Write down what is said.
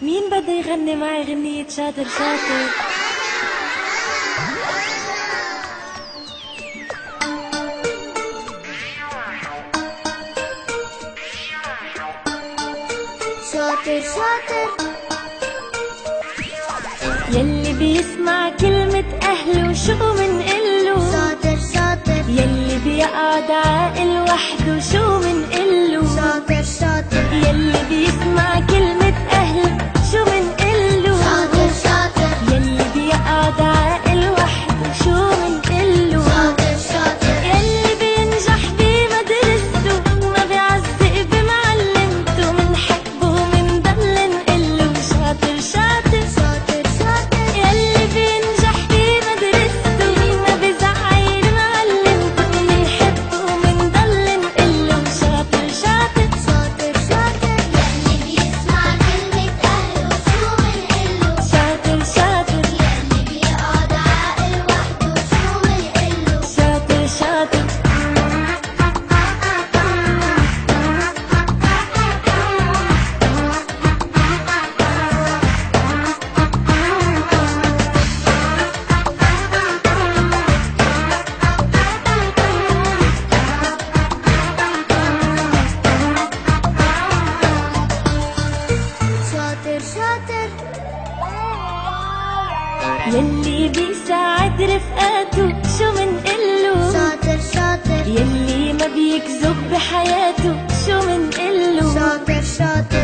مين بده يغني معي غنية شاطر شاطر؟ شاطر شاطر يلي بيسمع كلمة أهله شو منقله؟ شاطر شاطر يلي بيقعد عاقل وحده شو منقله؟ شاطر شاطر يلي بيسمع كلمة أهله شو منقله؟ شاطر شاطر يلي بيقعد عاقل وحده شو منقله؟ شاطر شاطر يلي بينجح بمدرسته ما بيعزق بمعلمته منحبه ومنضل نقله شاطر شاطر شاطر شاطر يلي بينجح بمدرسته ما بيزعل معلمته منحبه ومنضل نقله شاطر شاطر شاطر شاطر يلي بيسمع كلمة أهله شو منقله شاطر شاطر يلي بيقعد عاقل وحده شو منقله شاطر شاطر شاطر شاطر يلي بيساعد رفقاته شو منقله؟ شاطر شاطر يلي ما بيكذب بحياته شو منقله؟ شاطر شاطر